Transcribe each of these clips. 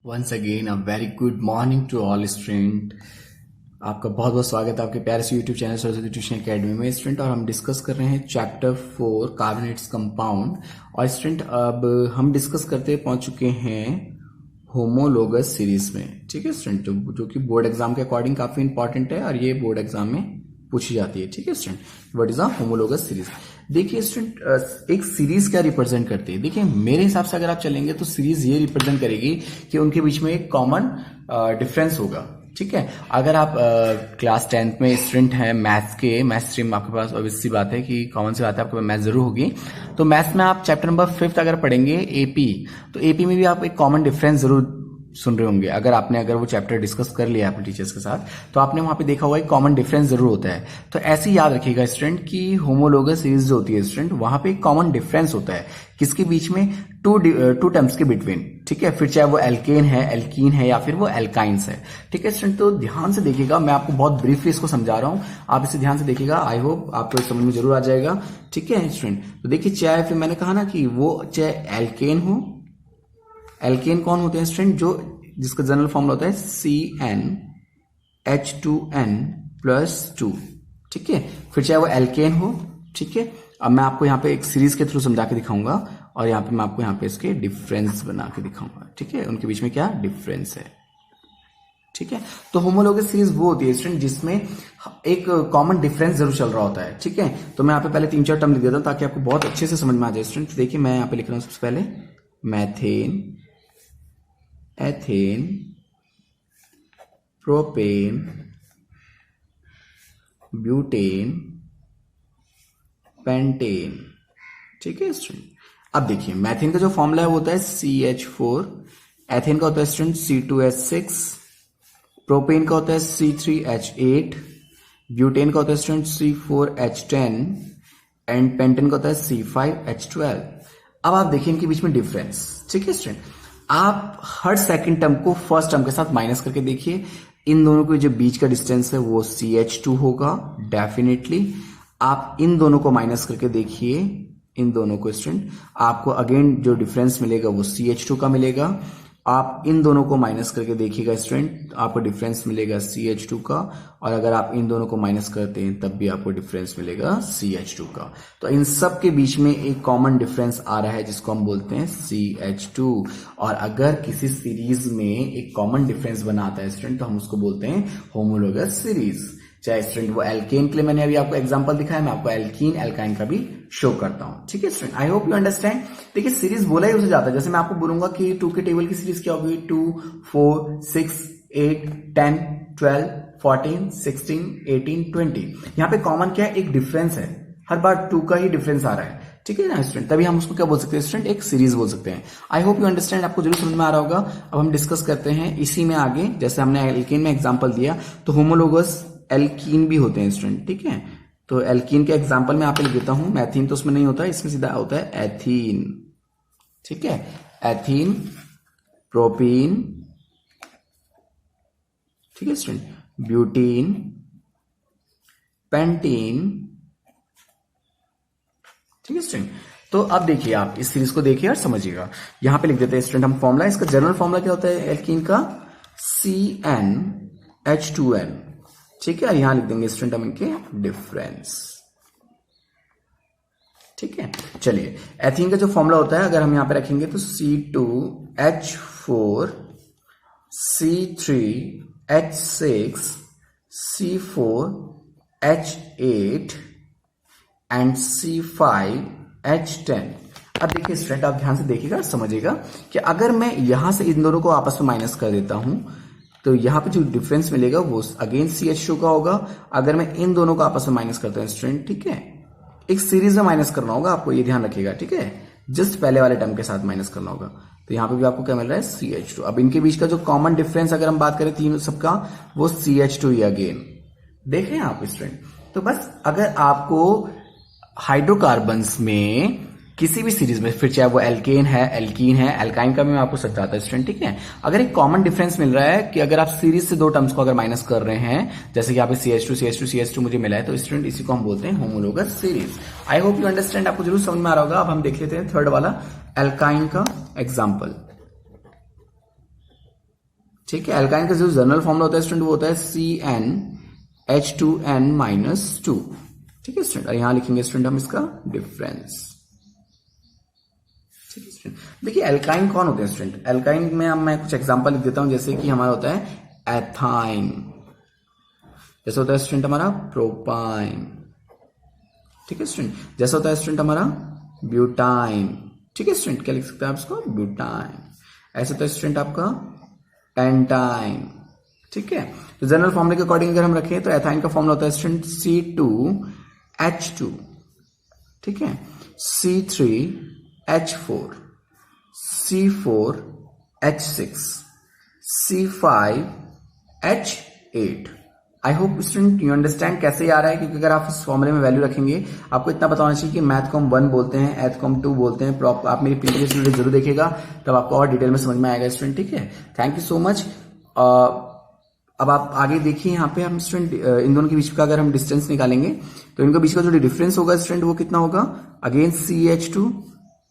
Once again a very good morning to all student. आपका बहुत बहुत स्वागत है आपके प्यारे से YouTube channel Saraswati tuition academy में स्टूडेंट। और हम डिस्कस कर रहे हैं चैप्टर 4 कार्बोनेट्स कंपाउंड। और स्टूडेंट अब हम डिस्कस करते पहुंच चुके हैं होमोलोगस सीरीज में। ठीक है स्टूडेंट, जो कि बोर्ड एग्जाम के अकॉर्डिंग काफी इंपॉर्टेंट है और ये बोर्ड एग्जाम में पूछी जाती है। ठीक है student, what is a homologous series. देखिए स्टूडेंट, एक सीरीज क्या रिप्रेजेंट करती है। देखिए मेरे हिसाब से अगर आप चलेंगे तो सीरीज ये रिप्रेजेंट करेगी कि उनके बीच में एक कॉमन डिफरेंस होगा। ठीक है, अगर आप क्लास 10th में स्टूडेंट हैं मैथ स्ट्रीम आपके पास, ऑब्वियस सी बात है कि कॉमन सी बात है आपके पास मैथ जरूर होगी। तो मैथ्स में आप चैप्टर नंबर 5 अगर पढ़ेंगे एपी, तो एपी में भी आप एक कॉमन डिफरेंस जरूर सुन रहे होंगे। अगर वो चैप्टर डिस्कस कर लिया अपने टीचर्स के साथ, तो आपने वहां पे देखा होगा एक कॉमन डिफरेंस जरूर होता है। तो ऐसे ही याद रखिएगा स्टूडेंट कि होमोलोगस सीरीज जो होती है स्टूडेंट, वहां पे एक कॉमन डिफरेंस होता है किसके बीच में, टू टर्म्स के बिटवीन। ठीक है, फिर चाहे वो एल्केन है, एल्कीन है या फिर वो एल्काइंस है। ठीक है स्टूडेंट, तो ध्यान से देखिएगा, मैं आपको बहुत ब्रीफली इसको समझा रहा हूं, आप इसे ध्यान से देखिएगा। आई होप आपको समझ में जरूर आ जाएगा। ठीक है स्टूडेंट, तो देखिए चाहे फिर मैंने कहा ना कि वो चाहे एल्केन हो, एल्केन कौन होते हैं स्टूडेंट, जो जिसका जनरल फॉर्मूला होता है CnH2n+2। ठीक है, फिर चाहे वो एल्केन हो। ठीक है, अब मैं आपको यहाँ पे एक सीरीज के थ्रू समझा के दिखाऊंगा और यहाँ पे मैं आपको यहाँ पे इसके डिफरेंस बना के दिखाऊंगा। ठीक है, उनके बीच में क्या डिफरेंस है। ठीक है, तो होमोलोगस सीरीज वो होती है स्टूडेंट जिसमें एक कॉमन डिफरेंस जरूर चल रहा होता है। ठीक है, तो मैं यहाँ पे पहले 3-4 टर्म लिख देता हूँ ताकि आपको बहुत अच्छे से समझ में आ जाए स्टूडेंट। देखिए मैं यहाँ पे लिख रहा हूँ सबसे पहले methane, ethane, propane, butane, pentane. ठीक है स्टूडेंट, अब देखिए मैथेन का जो फॉर्मूला है वो होता है CH4, एथेन का होता है स्टूडेंट C2H6, प्रोपेन का होता है C3H8, ब्यूटेन का होता है स्टूडेंट C4H10 एंड पेंटेन का होता है C5H12। अब आप देखिए इनके बीच में डिफरेंस। ठीक है स्टूडेंट, आप हर सेकंड टर्म को फर्स्ट टर्म के साथ माइनस करके देखिए। इन दोनों के जो बीच का डिस्टेंस है वो CH2 होगा डेफिनेटली। आप इन दोनों को माइनस करके देखिए, इन दोनों को स्टूडेंट, आपको अगेन जो डिफरेंस मिलेगा वो CH2 का मिलेगा। आप इन दोनों को माइनस करके देखिएगा स्टूडेंट, आपको डिफरेंस मिलेगा CH2 का। और अगर आप इन दोनों को माइनस करते हैं तब भी आपको डिफरेंस मिलेगा CH2 का। तो इन सब के बीच में एक कॉमन डिफरेंस आ रहा है जिसको हम बोलते हैं CH2। और अगर किसी सीरीज में एक कॉमन डिफरेंस बनाता है स्टूडेंट तो हम उसको बोलते हैं होमोलोगस सीरीज। चाहे स्टूडेंट वो एल्केन के लिए मैंने अभी आपको एग्जांपल दिखाया, मैं आपको एल्कीन एल्काइन का भी शो करता हूं। ठीक है student, I hope you understand. देखिए सीरीज बोला ही उसे जाता है, जैसे मैं आपको बोलूंगा कि 2 के टेबल की सीरीज क्या होगी, 2, 4, 6, 8, 10, 12, 14, 16, 18, 20। यहाँ पे कॉमन क्या है, एक डिफरेंस है, हर बार 2 का ही डिफरेंस आ रहा है। ठीक है ना स्टूडेंट, तभी हम उसको क्या बोल सकते हैं स्टूडेंट, एक सीरीज बोल सकते हैं। आई होप यू अंडरस्टैंड, आपको जरूर समझ में आ रहा होगा। अब हम डिस्कस करते हैं इसी में आगे, जैसे हमने एल्केन में एग्जांपल दिया तो होमोलोगस एल्कीन भी होते हैं स्टूडेंट। ठीक है, तो एल्कीन के एग्जांपल में आप लिख देता हूं, मैथीन तो उसमें नहीं होता, इसमें सीधा होता है एथीन। ठीक है, एथीन, प्रोपीन, ठीक है स्टूडेंट, ब्यूटीन, पेंटीन। ठीक है स्टूडेंट, तो अब देखिए आप इस सीरीज को देखिए और समझिएगा। यहां पे लिख देते हैं स्टूडेंट हम फॉर्मूला, इसका जनरल फॉर्मूला क्या होता है एल्कीन का, CnH2n। ठीक है, यहां लिख देंगे स्टूडेंट हम इनके डिफरेंस। ठीक है, चलिए एथीन का जो फॉर्मूला होता है अगर हम यहां पे रखेंगे तो C2H4, C3H6, C4H8 and C5H10। अब देखिए स्टूडेंट, आप ध्यान से देखिएगा, समझिएगा कि अगर मैं यहां से इन दोनों को आपस में माइनस कर देता हूं तो यहां पे जो डिफरेंस मिलेगा वो अगेन CH2 का होगा। अगर मैं इन दोनों को आपस में माइनस करता हूं स्टूडेंट, ठीक है, एक सीरीज में माइनस करना होगा, आपको ये ध्यान रखिएगा। ठीक है, जस्ट पहले वाले टर्म के साथ माइनस करना होगा, तो यहां पे भी आपको क्या मिल रहा है CH2। अब इनके बीच का जो कॉमन डिफरेंस अगर हम बात करें तीनों सबका, वो CH2 ही अगेन। देख रहे हैं आप स्टूडेंट, तो बस अगर आपको हाइड्रोकार्बन्स में किसी भी सीरीज में, फिर चाहे वो एल्केन है, एल्कीन है, एल्काइन का भी मैं आपको समझाता हूं स्टूडेंट। ठीक है, अगर एक कॉमन डिफरेंस मिल रहा है कि अगर आप सीरीज से 2 टर्म्स को अगर माइनस कर रहे हैं, जैसे कि यहाँ पे CH2 मुझे मिला है, तो स्टूडेंट इसी को हम बोलते हैं homologous series. I hope you understand, आपको जरूर समझ में आ रहा होगा। अब हम देख लेते हैं थर्ड वाला एल्काइन का एग्जाम्पल। ठीक है। एल्काइन का जो जनरल फॉर्मूला होता है स्टूडेंट वो होता है CnH2n-2। ठीक है स्टूडेंट, और यहां लिखेंगे स्टूडेंट हम इसका डिफरेंस। ठीक है स्टूडेंट, देखिए एल्काइन कौन होते हैं स्टूडेंट, एल्काइन में अब मैं कुछ एग्जांपल लिख देता हूं, जैसे कि हमारा होता है एथाइन, जैसे होता है स्टूडेंट हमारा प्रोपाइन। ठीक है स्टूडेंट, जैसा होता है स्टूडेंट हमारा ब्यूटाइन। ठीक है स्टूडेंट, क्या लिख सकते हैं आप इसको, ब्यूटाइन। ऐसा होता है स्टूडेंट आपका पेंटाइन। ठीक है, तो जनरल फॉर्मूले के अकॉर्डिंग अगर हम रखें तो एथाइन का फॉर्मूला होता है स्टूडेंट C2H2। ठीक है, C3H4, C4H6, C5H8। I hope student you understand कैसे आ रहा है, क्योंकि अगर आप इस फॉर्मूले में वैल्यू रखेंगे, आपको इतना पता होना चाहिए कि मैथ को हम 1 बोलते हैं, एथ को हम 2 बोलते हैं। आप मेरी प्रीवियस वीडियो जरूर देखिएगा, तब आपको और डिटेल में समझ में आएगा स्टूडेंट। ठीक है, थैंक यू सो मच। अब आप आगे देखिए, यहाँ पे हम स्टूडेंट इन दोनों के बीच का अगर हम डिस्टेंस निकालेंगे तो इनके बीच का जो डिफरेंस होगा स्टूडेंट वो कितना होगा, अगेन CH2।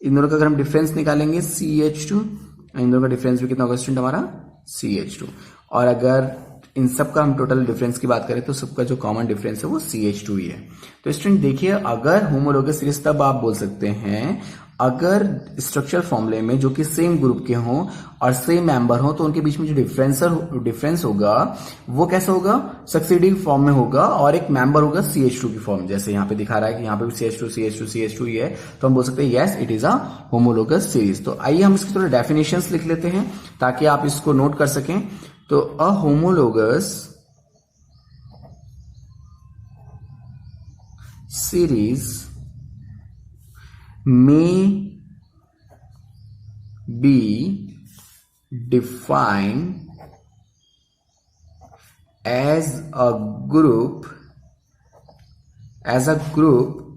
इन दोनों का अगर हम डिफरेंस निकालेंगे CH2, इन दोनों का डिफरेंस भी कितना होगा स्टूडेंट हमारा CH2। और अगर इन सब का हम टोटल डिफरेंस की बात करें तो सबका जो कॉमन डिफरेंस है वो CH2 ही है। तो स्टूडेंट देखिए, अगर होमोलोगस सीरीज तब आप बोल सकते हैं अगर स्ट्रक्चरल फॉर्मूले में जो कि सेम ग्रुप के हों और सेम मेंबर हो, तो उनके बीच में जो डिफरेंस होगा वो कैसा होगा, सक्सीडिंग फॉर्म में होगा, और एक मेंबर होगा CH2 की फॉर्म। जैसे यहाँ पे दिखा रहा है कि यहाँ पे भी CH2 ही है, तो हम बोल सकते हैं yes it is a homologous series. तो आइए हम इसकी थोड़े डेफिनेशंस लिख लेते हैं ताकि आप इसको नोट कर सकें। तो a homologous series may be defined as a group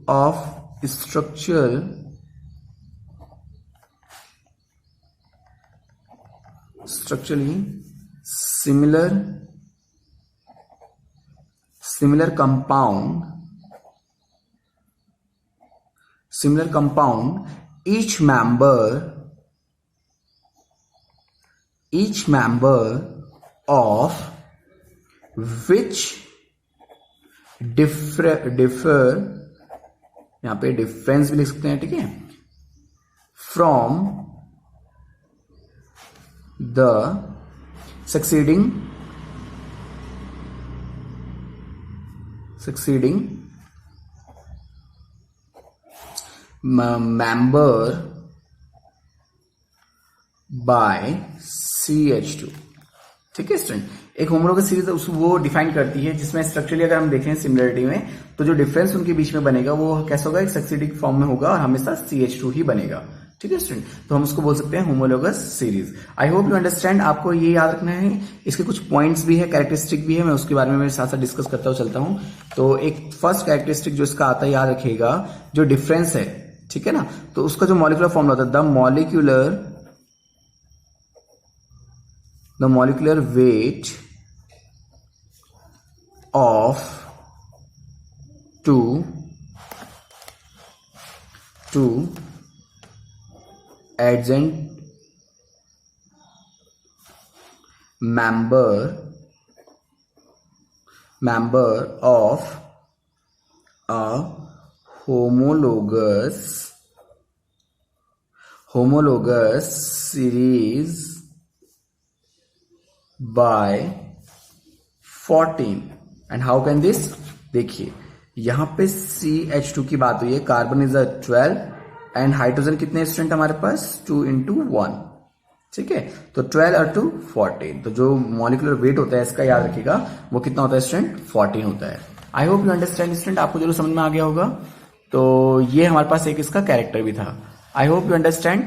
of structurally similar compound, each member of which differ यहां पे डिफरेंस भी लिख सकते हैं। ठीक है, from the succeeding member by CH2। ठीक है स्टूडेंट, एक होमोलोगस सीरीज वो डिफाइन करती है जिसमें स्ट्रक्चरली अगर हम देखें सिमिलरिटी में, तो जो डिफरेंस उनके बीच में बनेगा वो कैसा होगा, एक सक्सीडिंग फॉर्म में होगा और हमेशा CH2 ही बनेगा। ठीक है स्टूडेंट, तो हम उसको बोल सकते हैं homologous series. I hope you understand. आपको ये याद रखना है, इसके कुछ पॉइंट्स भी है, कैरेक्टरिस्टिक भी है, मैं उसके बारे में मेरे साथ साथ डिस्कस करता हुआ चलता हूं। तो एक फर्स्ट कैरेक्टरिस्टिक जो इसका आता है, याद रखिएगा, जो डिफरेंस है, ठीक है ना, तो उसका जो मॉलिक्यूलर फॉर्मूला होता है, the molecular weight of two adjacent member of a homologous series by 14। and how can this, देखिए यहां पे CH2 की बात हुई है, कार्बन इज 12 एंड हाइड्रोजन कितने स्टूडेंट हमारे पास, 2 into 1। ठीक है, तो 12 और 2 14। तो जो मॉलिक्यूलर वेट होता है इसका, याद रखिएगा, वो कितना होता है स्टूडेंट, 14 होता है। I hope you understand student, आपको जरूर समझ में आ गया होगा। तो ये हमारे पास एक इसका कैरेक्टर भी था। I hope you understand.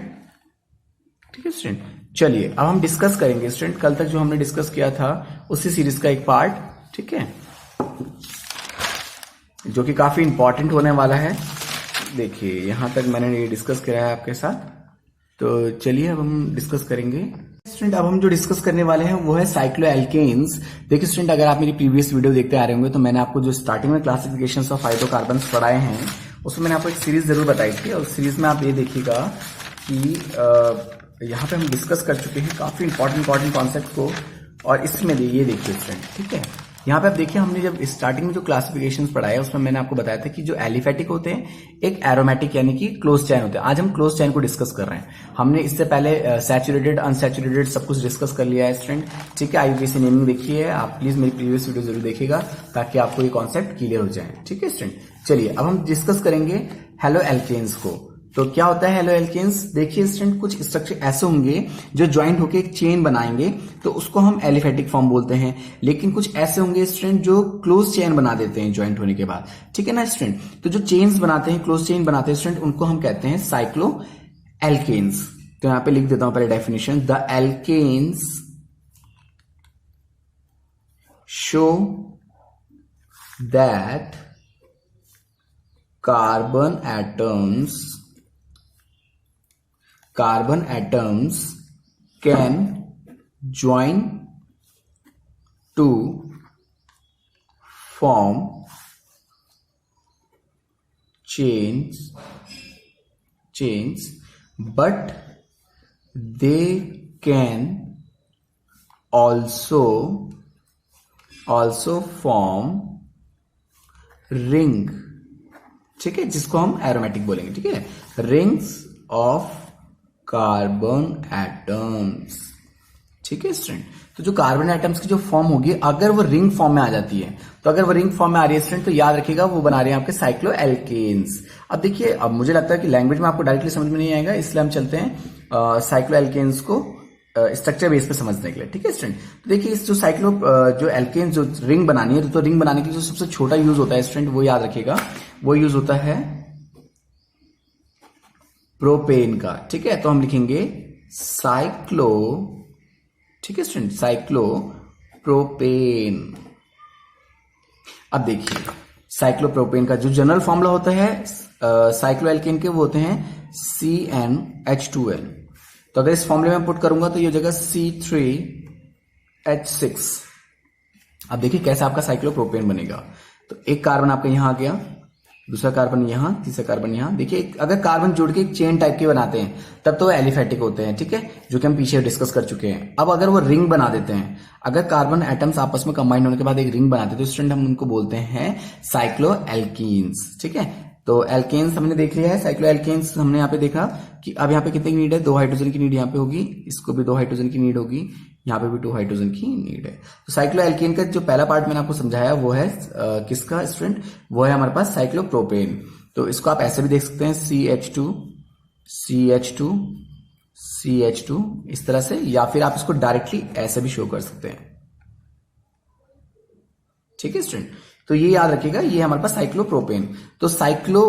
ठीक है स्टूडेंट, चलिए अब हम डिस्कस करेंगे स्टूडेंट कल तक जो हमने डिस्कस किया था उसी सीरीज का एक पार्ट, ठीक है, जो कि काफी इंपॉर्टेंट होने वाला है। देखिए यहां तक मैंने ये डिस्कस किया है आपके साथ, तो चलिए अब हम डिस्कस करेंगे स्टूडेंट। अब हम जो डिस्कस करने वाले हैं वो है साइक्लोएल्केन्स। देखिए स्टूडेंट, अगर आप मेरी प्रीवियस वीडियो देखते आ रहे होंगे तो मैंने आपको जो स्टार्टिंग में क्लासिफिकेशंस ऑफ हाइड्रोकार्बन्स पढ़ाए हैं उसमें मैंने आपको एक सीरीज जरूर बताई थी, और उस सीरीज में आप ये देखिएगा कि यहाँ पे हम डिस्कस कर चुके हैं काफी इंपॉर्टेंट कॉन्सेप्ट को, और इसमें ये देखिए स्टूडेंट, ठीक है, यहाँ पे आप देखिए हमने जब स्टार्टिंग में जो क्लासिफिकेशंस पढ़ाया उसमें मैंने आपको बताया था कि जो एलिफेटिक होते हैं एक एरोमेटिक यानी कि क्लोज चैन होते हैं। आज हम क्लोज चैन को डिस्कस कर रहे हैं। हमने इससे पहले सैचुरेटेड अनसैचुरेटेड सब कुछ डिस्कस कर लिया है स्टूडेंट, ठीक है। आईयूपीएसी नेमिंग देखिए, आप प्लीज मेरी प्रीवियस वीडियो जरूर देखिएगा ताकि आपको ये कॉन्सेप्ट क्लियर हो जाए, ठीक है स्टूडेंट। चलिए अब हम डिस्कस करेंगे हेलो एल्केन्स को। तो क्या होता है हेलो एल्केन्स? देखिए स्टूडेंट, कुछ स्ट्रक्चर ऐसे होंगे जो ज्वाइंट होकर एक चेन बनाएंगे तो उसको हम एलिफेटिक फॉर्म बोलते हैं, लेकिन कुछ ऐसे होंगे स्टूडेंट जो क्लोज चेन बना देते हैं ज्वाइंट होने के बाद, ठीक है ना स्टूडेंट। तो जो चेन्स बनाते हैं, क्लोज चेन बनाते हैं स्टूडेंट, उनको हम कहते हैं साइक्लो एल्केन्स। तो यहां पे लिख देता हूं पहले definition, the alkenes show that carbon atoms can join to form chains, but they can also form ring, ठीक है, जिसको हम एरोमेटिक बोलेंगे, ठीक है, रिंग्स ऑफ कार्बन एटम्स, ठीक है स्टूडेंट। तो जो कार्बन एटम्स की जो फॉर्म होगी अगर वो रिंग फॉर्म में आ जाती है, तो अगर वो रिंग फॉर्म में आ रही है स्टूडेंट तो याद रखिएगा वो बना रहे हैं आपके साइक्लो एल्केन्स। अब देखिए, अब मुझे लगता है कि लैंग्वेज में आपको डायरेक्टली समझ में नहीं आएगा, इसलिए हम चलते हैं साइक्लो एल्केन्स को स्ट्रक्चर बेस पे समझने के लिए, ठीक है स्टूडेंट। तो देखिए इस जो साइक्लो जो एल्केन जो रिंग बनानी है, तो रिंग बनाने के लिए जो सबसे छोटा यूज होता है स्टूडेंट, वो याद रखिएगा, वो यूज होता है प्रोपेन का, ठीक है। तो हम लिखेंगे साइक्लो, ठीक है स्टूडेंट, साइक्लो प्रोपेन। अब देखिए साइक्लो प्रोपेन का जो जनरल फॉर्मूला होता है साइक्लो एल्केन के, वो होते हैं CnH2n। तो अगर इस फॉर्मूले में पुट करूंगा तो ये हो जाएगा C3H6। अब देखिए कैसे आपका साइक्लोप्रोपेन बनेगा। तो एक कार्बन आपका यहां आ गया, दूसरा कार्बन यहां, तीसरा कार्बन यहां। देखिए अगर कार्बन जोड़ के एक चेन टाइप के बनाते हैं तब तो एलिफेटिक होते हैं, ठीक है, जो कि हम पीछे डिस्कस कर चुके हैं। अब अगर वो रिंग बना देते हैं, अगर कार्बन एटम्स आपस में कंबाइन होने के बाद एक रिंग बनाते हैं तो स्टूडेंट हम उनको बोलते हैं साइक्लो एल्कीन्स, ठीक है। तो एल्केन्स हमने देख लिया है, साइक्लो एल्केन्स हमने यहाँ पे देखा कि अब यहाँ पे कितने की नीड है, 2 हाइड्रोजन की नीड यहाँ पे होगी, इसको भी 2 हाइड्रोजन की नीड होगी, यहाँ पे भी 2 हाइड्रोजन की नीड है। तो साइक्लो एल्केन का जो पहला पार्ट मैंने आपको समझाया वो है किसका स्टूडेंट, वो है हमारे पास साइक्लोप्रोपेन। तो इसको आप ऐसे भी देख सकते हैं CH2 इस तरह से, या फिर आप इसको डायरेक्टली ऐसे भी शो कर सकते हैं, ठीक है स्टूडेंट। तो ये याद रखिएगा, ये हमारे पास साइक्लोप्रोपेन। तो साइक्लो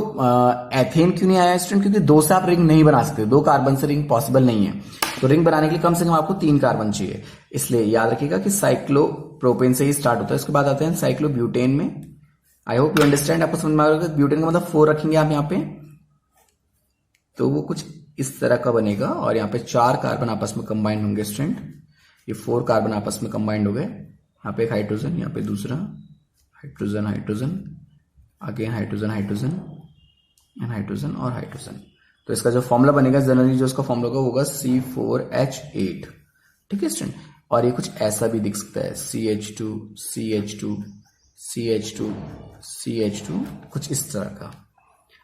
एथेन क्यों नहीं आया स्टूडेंट? क्योंकि 2 से आप रिंग नहीं बना सकते, 2 कार्बन से रिंग पॉसिबल नहीं है। तो रिंग बनाने के लिए कम से कम आपको 3 कार्बन चाहिए, इसलिए याद रखिएगा कि साइक्लोप्रोपेन से ही स्टार्ट होता है। उसके बाद आते हैं साइक्लोब्यूटेन में। आई होप यू अंडरस्टैंड, आपको समझ में आ रहा है। ब्यूटेन का मतलब 4 रखेंगे आप यहाँ पे, तो वो कुछ इस तरह का बनेगा और यहाँ पे 4 कार्बन आपस में कंबाइंड होंगे स्टूडेंट। ये 4 कार्बन आपस में कंबाइंड हो गए, यहाँ पे एक हाइड्रोजन, यहाँ पे दूसरा hydrogen, again hydrogen and hydrogen और हाइड्रोजन। तो इसका जो फॉर्मूला बनेगा जनरली, जो इसका फॉर्मूला होगा C4H8, ठीक है स्टूडेंट। और ये कुछ ऐसा भी दिख सकता है, CH2 कुछ इस तरह का।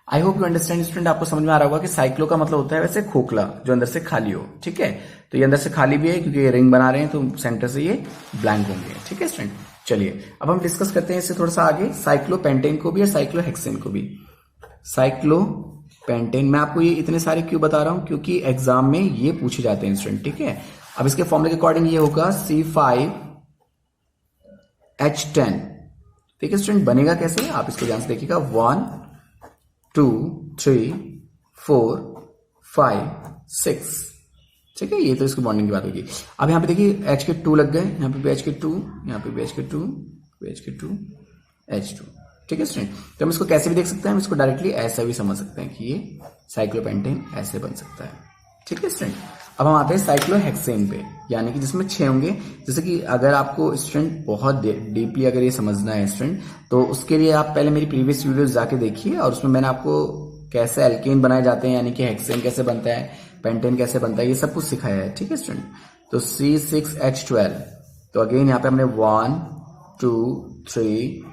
I hope you understand student, आपको समझ में आ रहा होगा कि साइक्लो का मतलब होता है वैसे खोखला, जो अंदर से खाली हो, ठीक है। तो ये अंदर से खाली भी है क्योंकि ये रिंग बना रहे हैं, तो सेंटर से ये ब्लैंक होंगे, ठीक है स्टूडेंट। चलिए अब हम डिस्कस करते हैं इससे थोड़ा सा आगे, साइक्लोपेंटेन को भी और साइक्लोहेक्सेन को भी। साइक्लोपेंटेन, मैं आपको ये इतने सारे क्यों बता रहा हूं, क्योंकि एग्जाम में ये पूछे जाते हैं स्टूडेंट, ठीक है। अब इसके फॉर्मूले के अकॉर्डिंग ये होगा C5H10, ठीक है स्टूडेंट। बनेगा कैसे, आप इसको ध्यान से देखिएगा, 1 2 3 4 5 6, ठीक है। ये तो इसकी बॉन्डिंग की बात होगी। अब यहाँ पे देखिए H2 लग गए, यहाँ पे भी H2, यहाँ पे भी H2, H2, ठीक है स्टूडेंट। तो हम इसको कैसे भी देख सकते हैं, हम इसको डायरेक्टली ऐसा भी समझ सकते हैं कि ये साइक्लोपेंटेन ऐसे बन सकता है, ठीक है स्टूडेंट। अब हम आते हैं साइक्लोहेक्सेन पे, यानी कि जिसमें 6 होंगे। जैसे कि अगर आपको स्टूडेंट बहुत डीपली अगर ये समझना है स्टूडेंट, तो उसके लिए आप पहले मेरी प्रीवियस वीडियोस जाके देखिए, और उसमें मैंने आपको कैसे एल्केन बनाए जाते हैं, यानी कि हेक्सेन कैसे बनता है, पेंटेन कैसे बनता है, ये सब कुछ सिखाया है, ठीक है स्टूडेंट। तो C6H12, तो अगेन यहाँ पे हमने 1 2 3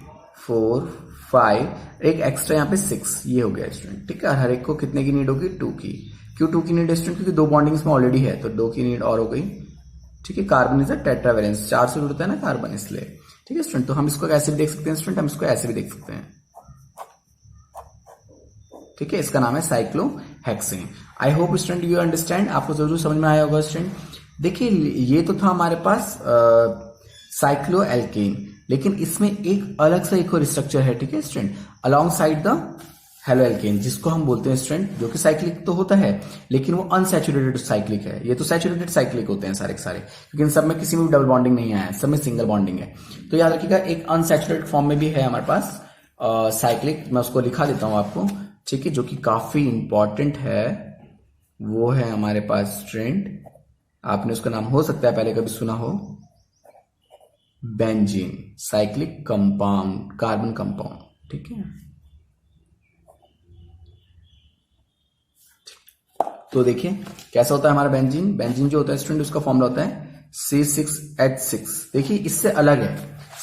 4 5, एक एक्स्ट्रा यहाँ पे 6, ये हो गया स्टूडेंट। ठीक है, हर एक को कितने की नीड होगी? 2 की। क्यों 2 की नीड है स्टूडेंट? क्योंकि 2 बॉन्डिंग्स में ऑलरेडी है, तो 2 की नीड और हो गई। ठीक है, कार्बन इज अ टेट्रावेलेंस, 4 से जुड़ता है ना कार्बन, इसलिए। ठीक है स्टूडेंट, तो हम इसको ऐसे भी देख सकते हैं स्टूडेंट, हम इसको ऐसे भी देख सकते हैं। ठीक है, इसका नाम है cyclohexane. I hope student you understand, आपको जरूर समझ में आया होगा स्टूडेंट। देखिए ये तो था हमारे पास साइक्लो एल्केन, लेकिन इसमें एक अलग सा एक और स्ट्रक्चर है। ठीक है student, along side the halo alkane, जिसको हम बोलते हैं स्टूडेंट, जो कि साइक्लिक तो होता है लेकिन वो अनसैचुरेटेड साइक्लिक है। ये तो सैचुरेटेड साइक्लिक होते हैं सारे के सारे, क्योंकि इन सब में किसी में भी डबल बॉन्डिंग नहीं आया है, सब में सिंगल बॉन्डिंग है। तो याद रखिएगा, एक अनसैचुरेटेड फॉर्म में भी है हमारे पास साइक्लिक, मैं उसको लिखा देता हूं आपको। ठीक है, जो कि काफी इंपॉर्टेंट है, वो है हमारे पास स्टूडेंट, आपने उसका नाम हो सकता है पहले कभी सुना हो, benzene, cyclic compound, carbon compound. ठीक है, तो देखिए कैसा होता है हमारा बेंजीन। बेंजीन जो होता है स्टूडेंट, उसका फॉर्मूला होता है C6H6। देखिए इससे अलग है,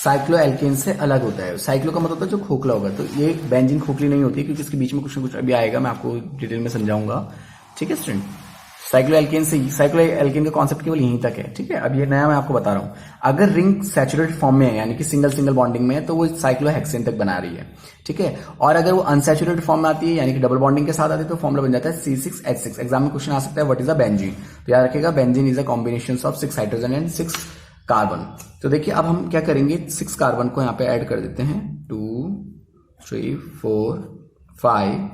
साइक्लो एल्केन से अलग होता है। साइक्लो का मतलब होता है जो खोखला होगा, तो ये बेंजीन खोखली नहीं होती, क्योंकि इसके बीच में कुछ ना कुछ अभी आएगा, मैं आपको डिटेल में समझाऊंगा। ठीक है स्टूडेंट, साइक्लो एल्केन का कॉन्सेप्ट केवल यहीं तक है। ठीक है, अब ये नया मैं आपको बता रहा हूं। अगर रिंग सैचुरेटेड फॉर्म में है, यानी कि सिंगल बॉन्डिंग में है, तो वो साइक्लोहेक्सेन तक बना रही है। ठीक है, और अगर वो अनसैचुरेटेड फॉर्म में आती है, यानी कि डबल बॉन्डिंग के साथ आती है, तो फॉर्मूला बन जाता है C6H6। एग्जाम में क्वेश्चन आ सकता है व्हाट इज अ बेंजीन, तो याद रखिएगा benzene is a combination of 6 hydrogen and 6 carbon. तो देखिए अब हम क्या करेंगे, 6 कार्बन को यहाँ पे ऐड कर देते हैं, 2 3 4 5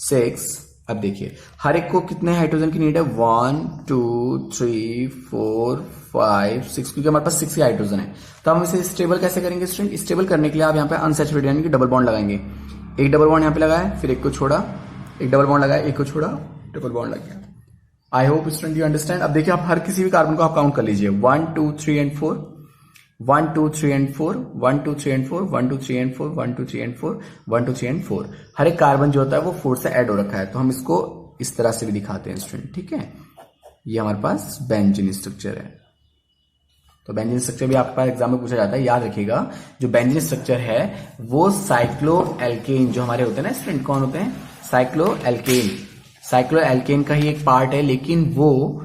6। अब देखिए हर एक को कितने हाइड्रोजन की नीड है, 1 2 3 4 5 6, क्योंकि हमारे पास 6 ही हाइड्रोजन है। तो हम इसे स्टेबल कैसे करेंगे स्टूडेंट? स्टेबल करने के लिए आप यहाँ पे अनसैचुरेटेड यानी कि डबल बॉन्ड लगाएंगे। एक डबल बॉन्ड यहाँ पे लगाया, फिर एक को छोड़ा, एक डबल बॉन्ड लगाया, एक को छोड़ा, डबल बॉन्ड लग गया। I hope student you understand. अब देखिए आप हर किसी भी कार्बन को आप काउंट कर लीजिए, 1 2 3 and 4, 1 2 3 and 4, 1 2 3 and 4, 1 2 3 and 4, 1 2 3 and 4, 1 2 3 and 4। हर एक कार्बन जो होता है वो 4 से ऐड हो रखा है, तो हम इसको इस तरह से भी दिखाते हैं स्टूडेंट। ठीक है, ये हमारे पास बेंजीन स्ट्रक्चर है। तो बेंजीन स्ट्रक्चर भी आपके पास एग्जाम में पूछा जाता है, याद रखिएगा। जो बेंजीन स्ट्रक्चर है वो साइक्लो एल्केन जो हमारे होते हैं ना स्टूडेंट, कौन होते हैं? Cyclo alkene. साइक्लो एल्केन का ही एक पार्ट है, लेकिन वो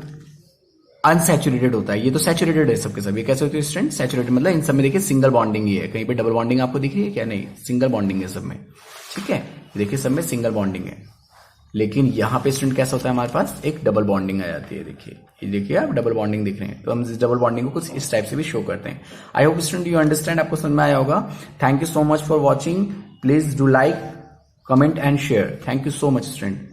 अनसैचुरेटेड होता है। ये तो सैचुरेटेड है सबके सब। ये कैसे होती है स्टूडेंट? सैचुरेटेड मतलब इन सब में देखिए सिंगल बॉन्डिंग ही है, कहीं पे डबल बॉन्डिंग आपको दिख रही है क्या? नहीं, सिंगल बॉन्डिंग है सब में। ठीक है, देखिए सब में सिंगल बॉन्डिंग है, लेकिन यहां पे स्टूडेंट कैसा होता है, हमारे पास एक डबल बॉन्डिंग आ जाती है। देखिए ये देखिए आप डबल बॉन्डिंग दिख रहे हैं, तो हम इस डबल बॉन्डिंग को कुछ इस टाइप से भी शो करते हैं। I hope student you understand, आपको समझ में आया होगा। Thank you so much for watching, please do like, comment and share. Thank you so much student.